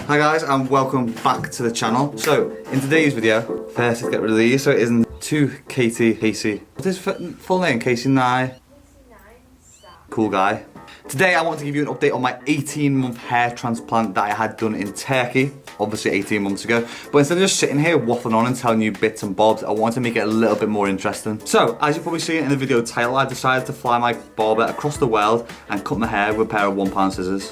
Hi guys, and welcome back to the channel. So in today's video, first let's get rid of these so it isn't too Casey. What's his full name? Casey Nye. Cool guy. Today I want to give you an update on my 18-month hair transplant that I had done in Turkey, obviously 18 months ago. But instead of just sitting here waffling on and telling you bits and bobs, I wanted to make it a little bit more interesting. So, as you probably see in the video title, I decided to fly my barber across the world and cut my hair with a pair of £1 scissors.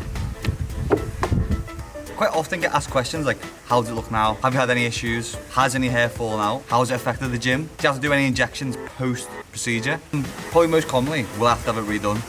Quite often get asked questions like, how does it look now? Have you had any issues? Has any hair fallen out? How has it affected the gym? Do you have to do any injections post-procedure? And probably most commonly, we'll have to have it redone.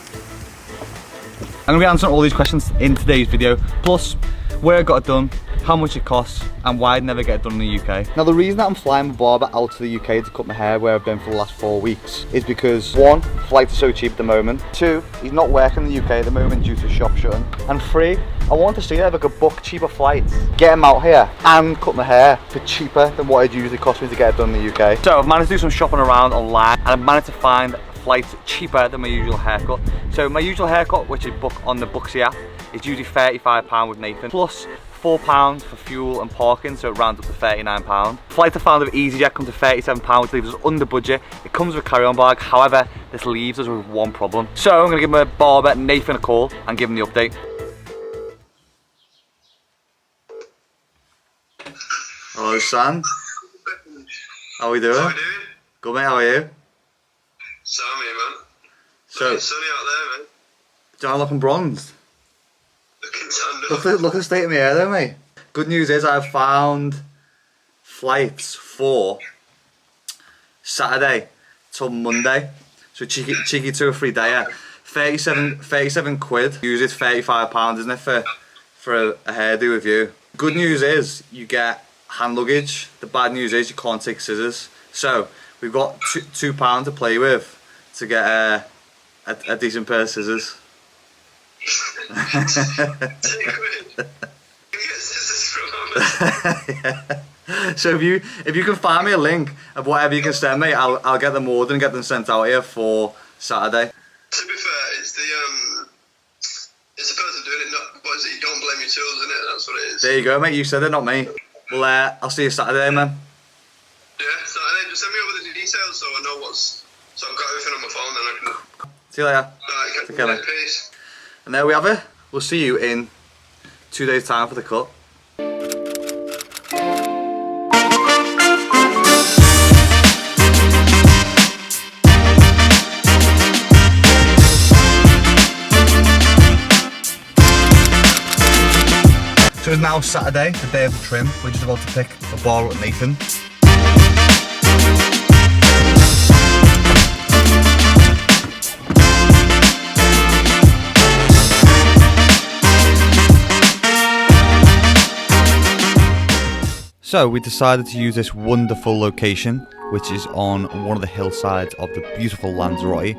I'm going to be answering all these questions in today's video, plus where I got it done, how much it costs, and why I'd never get it done in the UK. Now the reason that I'm flying my barber out to the UK to cut my hair where I've been for the last 4 weeks is because 1, flights are so cheap at the moment, 2, he's not working in the UK at the moment due to shop shutting, and 3, I want to see if I could book cheaper flights, get him out here, and cut my hair for cheaper than what it usually costs me to get it done in the UK. So I've managed to do some shopping around online, and I've managed to find flights cheaper than my usual haircut. So my usual haircut, which is booked on the Booksy app, is usually £35 with Nathan, plus £4 for fuel and parking, so it rounds up to £39. Flight I found with EasyJet comes to £37, which leaves us under budget. It comes with a carry-on bag, however, this leaves us with one problem. So I'm gonna give my barber Nathan a call and give him the update. Hello, son. How are we doing? How are you doing? Good, mate, how are you? Sammy, man. So, looking sunny out there, man. do I looking bronzed? Looking tanned up. Look at the state of my hair there, mate. Good news is I've found flights for Saturday till Monday. So cheeky 2 or 3 day. 37 quid. Usually it's £35, isn't it, for a hairdo with you. Good news is you get hand luggage. The bad news is you can't take scissors. So we've got £2 to play with to get a decent pair of scissors. £2 quid. You get scissors from Yeah. So if you can find me a link of whatever you can send me, I'll get them ordered and get them sent out here for Saturday. To be fair, it's the person doing it, not, what is it, you don't blame your tools, isn't it? That's what it is. There you go, mate, you said it, not me. Well, I'll see you Saturday, man. Yeah, Saturday, just send me over the details so I know so I've got everything on my phone, then I can... See you later. Alright, Take care, mate. Peace. And there we have it. We'll see you in 2 days' time for the cut. So it's now Saturday, the day of the trim. We're just about to pick a bar at Nathan. So we decided to use this wonderful location, which is on one of the hillsides of the beautiful Lanzarote.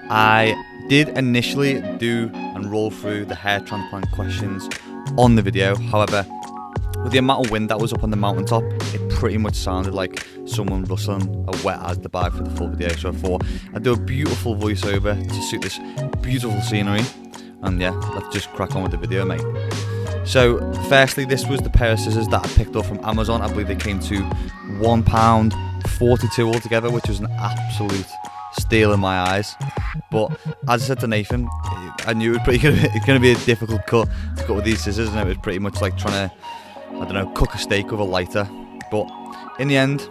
I did initially do and roll through the hair transplant questions on the video. However, with the amount of wind that was up on the mountaintop, it pretty much sounded like someone rustling a wet asda bag for the full video. So I thought I'd do a beautiful voiceover to suit this beautiful scenery. And yeah, let's just crack on with the video, mate. So firstly, this was the pair of scissors that I picked up from Amazon. I believe they came to £1.42 altogether, which was an absolute steal in my eyes. But as I said to Nathan, I knew it's going to be a difficult cut to cut with these scissors, and it was pretty much like trying to, I don't know, cook a steak with a lighter. But in the end,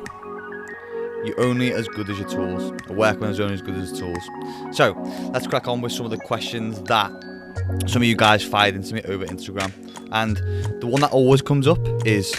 you're only as good as your tools. A workman is only as good as his tools. So let's crack on with some of the questions that some of you guys fired into me over Instagram. And the one that always comes up is,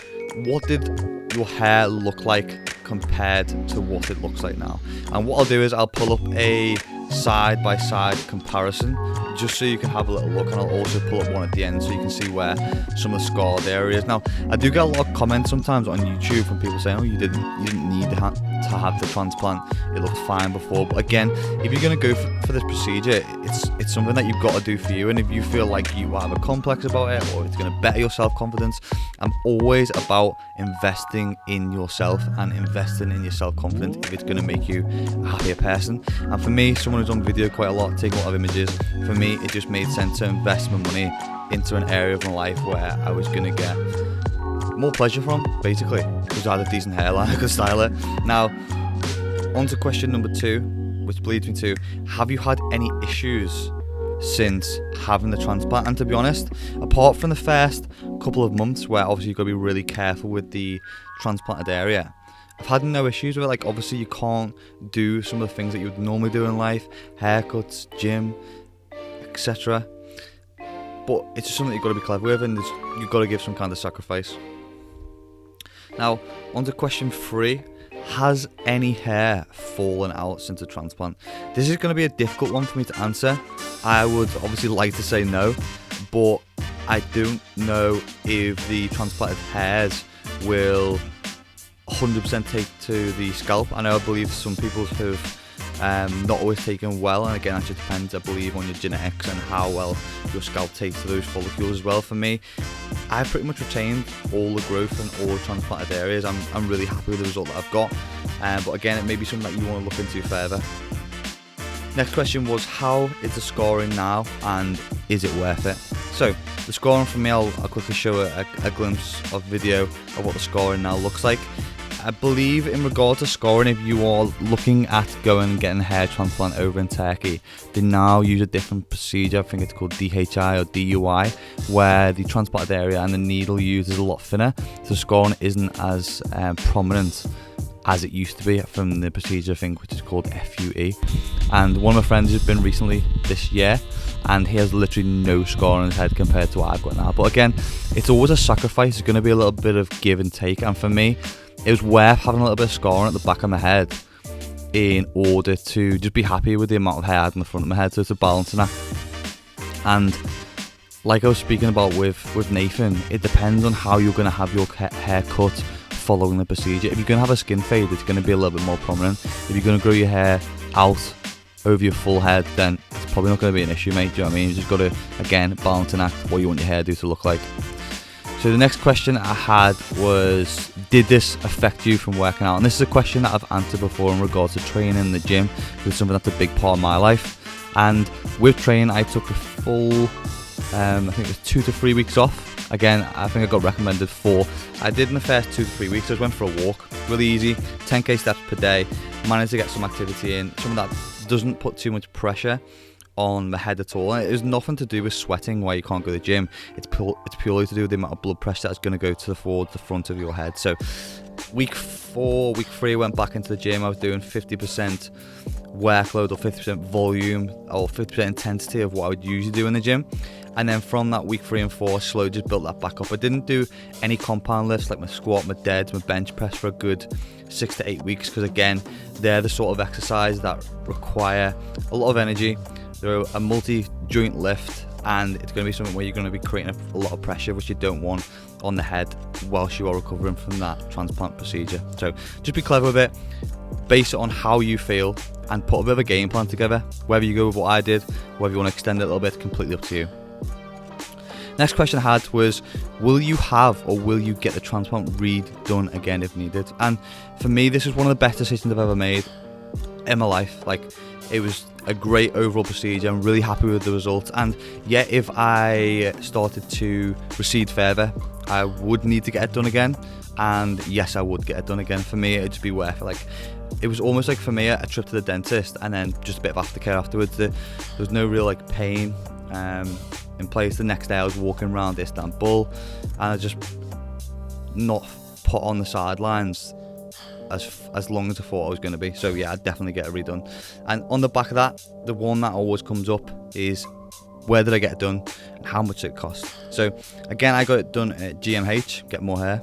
what did your hair look like compared to what it looks like now? And what I'll do is I'll pull up a side-by-side comparison just so you can have a little look, and I'll also pull up one at the end so you can see where some of the scarred areas. Now, I do get a lot of comments sometimes on YouTube from people saying, oh, you didn't need to have the transplant, it looked fine before. But again, if you're going to go for this procedure, it's something that you've got to do for you. And if you feel like you have a complex about it, or it's going to better your self-confidence, I'm always about investing in yourself and investing in your self-confidence if it's going to make you a happier person. And for me, someone was on video quite a lot, taking a lot of images. For me, it just made sense to invest my money into an area of my life where I was going to get more pleasure from, basically, because I had a decent hairline, I could style it. Now, on to question number 2, which leads me to, have you had any issues since having the transplant? And to be honest, apart from the first couple of months where obviously you've got to be really careful with the transplanted area, I've had no issues with it. Like, obviously you can't do some of the things that you would normally do in life, haircuts, gym, etc. But it's just something you've got to be clever with, and you've got to give some kind of sacrifice. Now, on to question 3. Has any hair fallen out since the transplant? This is going to be a difficult one for me to answer. I would obviously like to say no, but I don't know if the transplanted hairs will 100% take to the scalp. I believe some people have not always taken well, and again, that just depends, I believe, on your genetics and how well your scalp takes to those follicles as well. For me, I've pretty much retained all the growth and all the transplanted areas. I'm really happy with the result that I've got, but again, it may be something that you want to look into further. Next question was, how is the scoring now, and is it worth it? So the scoring for me, I'll quickly show a glimpse of video of what the scoring now looks like. I believe in regard to scoring, if you are looking at going and getting a hair transplant over in Turkey, they now use a different procedure. I think it's called DHI or DUI, where the transplanted area and the needle used is a lot thinner, so scoring isn't as prominent as it used to be from the procedure, I think, which is called FUE. And one of my friends has been recently this year, and he has literally no scar on his head compared to what I've got now. But again, it's always a sacrifice. It's going to be a little bit of give and take, and for me, it was worth having a little bit of scarring at the back of my head in order to just be happy with the amount of hair I had in the front of my head, so it's a balancing act. And like I was speaking about with Nathan, it depends on how you're going to have your hair cut following the procedure. If you're going to have a skin fade, it's going to be a little bit more prominent. If you're going to grow your hair out over your full head, then it's probably not going to be an issue, mate. Do you know what I mean? You just got to, again, balance and act what you want your hairdo to look like. So the next question I had was, did this affect you from working out? And this is a question that I've answered before in regards to training in the gym. It's something that's a big part of my life. And with training, I took a full, I think it was 2 to 3 weeks off. Again, I think I got recommended 4. I did in the first 2 to 3 weeks. I just went for a walk, really easy, 10k steps per day. Managed to get some activity in, something that doesn't put too much pressure on the head at all. And it has nothing to do with sweating why you can't go to the gym. It's purely to do with the amount of blood pressure that's going to go to the front of your head. So week 4, week 3, I went back into the gym. I was doing 50% workload or 50% volume or 50% intensity of what I would usually do in the gym. And then from that week 3 and 4, I slowly just built that back up. I didn't do any compound lifts like my squat, my deads, my bench press for a good 6 to 8 weeks, because again, they're the sort of exercise that require a lot of energy. They're a multi-joint lift, and it's going to be something where you're going to be creating a lot of pressure, which you don't want on the head whilst you are recovering from that transplant procedure. So just be clever with it, base it on how you feel, and put a bit of a game plan together. Whether you go with what I did, whether you want to extend it a little bit, completely up to you. Next question I had was, will you have or will you get the transplant redone again if needed? And for me, this is one of the best decisions I've ever made in my life. Like, it was a great overall procedure. I'm really happy with the results, and yeah, if I started to recede further, I would need to get it done again, and yes, I would get it done again. For me, it'd just be worth it. Like, it was almost like, for me, a trip to the dentist and then just a bit of aftercare afterwards. There was no real like pain in place. The next day I was walking around Istanbul, and I just not put on the sidelines as long as I thought I was going to be. So yeah, I'd definitely get it redone. And on the back of that, the one that always comes up is, where did I get it done and how much did it cost? So again, I got it done at GMH, Get More Hair,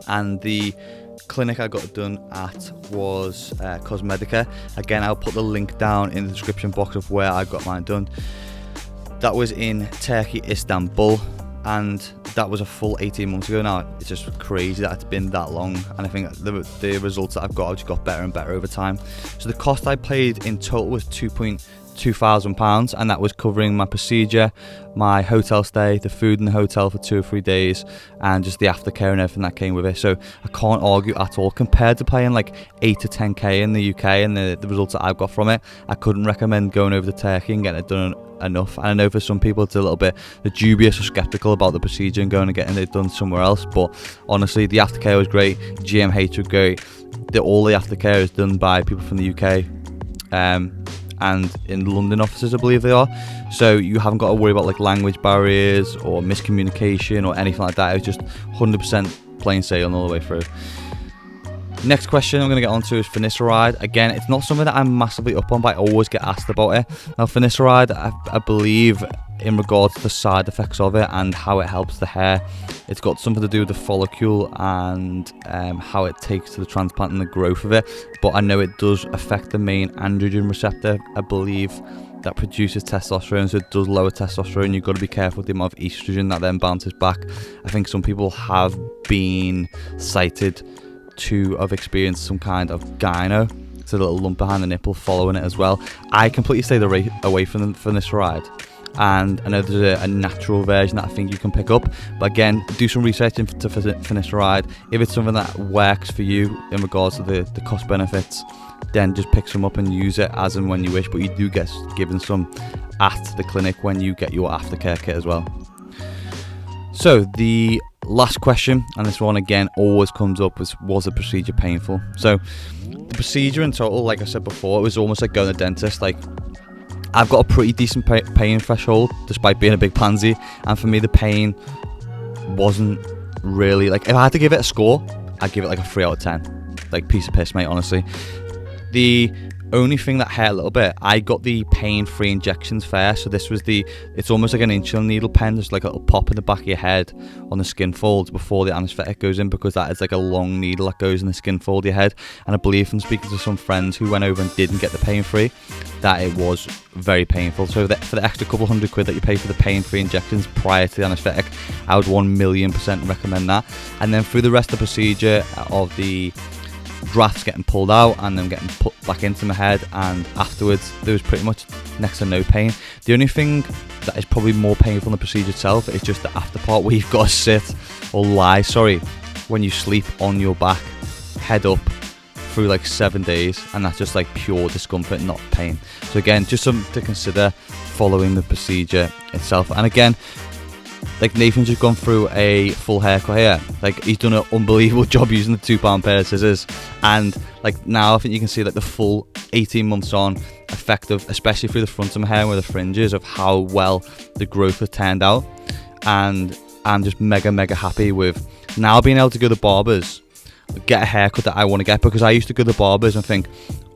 and the clinic I got it done at was Cosmetica. Again, I'll put the link down in the description box of where I got mine done. That was in Turkey, Istanbul, and that was a full 18 months ago now. It's just crazy that it's been that long, and I think the results that I've just got better and better over time. So the cost I paid in total was £2,000, and that was covering my procedure, my hotel stay, the food in the hotel for 2 or 3 days, and just the aftercare and everything that came with it. So I can't argue at all. Compared to paying like 8 to 10k in the UK and the results that I've got from it, I couldn't recommend going over to Turkey and getting it done enough. And I know for some people it's a little bit dubious or skeptical about the procedure and going and getting it done somewhere else, but honestly the aftercare was great. GMH was great. All the aftercare is done by people from the UK, and in London offices I believe they are, so you haven't got to worry about like language barriers or miscommunication or anything like that. It was just 100% plain sailing all the way through. Next question I'm going to get onto is finasteride. Again, it's not something that I'm massively up on, but I always get asked about it. Now finasteride, I believe in regards to the side effects of it and how it helps the hair, it's got something to do with the follicle and how it takes to the transplant and the growth of it. But I know it does affect the main androgen receptor, I believe, that produces testosterone, so it does lower testosterone. You've got to be careful with the amount of estrogen that then bounces back. I think some people have been cited to have experienced some kind of gyno, it's a little lump behind the nipple following it as well. I completely stayed away from this ride, and I know there's a natural version that I think you can pick up, but again, do some research into finasteride. If it's something that works for you in regards to the cost benefits, then just pick some up and use it as and when you wish, but you do get given some at the clinic when you get your aftercare kit as well. So the last question, and this one again always comes up, was the procedure painful? So the procedure in total, like I said before, it was almost like going to the dentist. Like, I've got a pretty decent pain threshold despite being a big pansy, and for me the pain wasn't really, like, if I had to give it a score, I'd give it like a 3 out of 10. Like, piece of piss, mate, honestly. The only thing that hurt a little bit, I got the pain-free injections first. So this was it's almost like an insulin needle pen, just like a little pop in the back of your head on the skin folds before the anaesthetic goes in, because that is like a long needle that goes in the skin fold of your head. And I believe from speaking to some friends who went over and didn't get the pain-free, that it was very painful. So for the extra couple £100 that you pay for the pain-free injections prior to the anaesthetic, I would 1,000,000% recommend that. And then through the rest of the procedure of the drafts getting pulled out and then getting put back into my head, and afterwards there was pretty much next to no pain. The only thing that is probably more painful than the procedure itself is just the after part, where you've got to sit or lie, when you sleep on your back, head up, through like 7 days, and that's just like pure discomfort, not pain. So again, just something to consider following the procedure itself. And again, like, Nathan's just gone through a full haircut here. Like, he's done an unbelievable job using the £2 pair of scissors, and like now I think you can see like the full 18 months on effect of, especially through the front of my hair where the fringes, of how well the growth has turned out. And I'm just mega happy with now being able to go to barbers, get a haircut that I want to get, because I used to go to the barbers and think,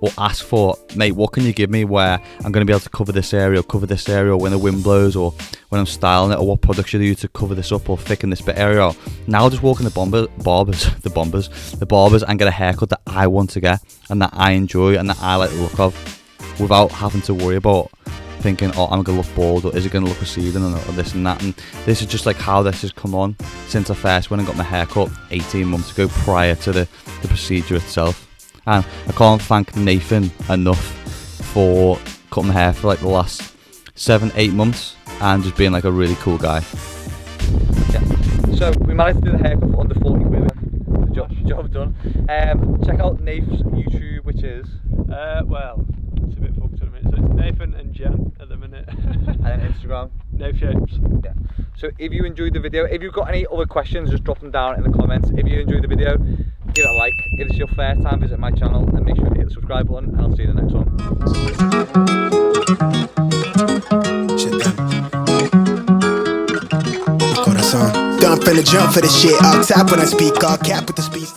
or ask for, mate, what can you give me where I'm going to be able to cover this area, or when the wind blows, or when I'm styling it, or what products should I use to cover this up or thicken this bit area out. Now I'll just walk in the barbers and get a haircut that I want to get and that I enjoy and that I like the look of, without having to worry about thinking, oh, I'm going to look bald, or is it going to look receding, or this and that. And this is just like how this has come on since I first went and got my hair cut 18 months ago, prior to the procedure itself. And I can't thank Nathan enough for cutting my hair for like the last 7-8 months and just being like a really cool guy. Yeah. So we managed to do the haircut for under 40 quid. Job done. Check out Nath's YouTube, which is well, it's a bit fucked at the minute. So it's Nathan and Jen at the minute. And then Instagram, Nath Shapes. Yeah. So if you enjoyed the video, if you've got any other questions, just drop them down in the comments. If you enjoyed the video, give it a like. If it's your first time visit my channel, and make sure to hit the subscribe button, and I'll see you in the next one. Don't finna jump for the shit. All top when I speak, all cap with the speech.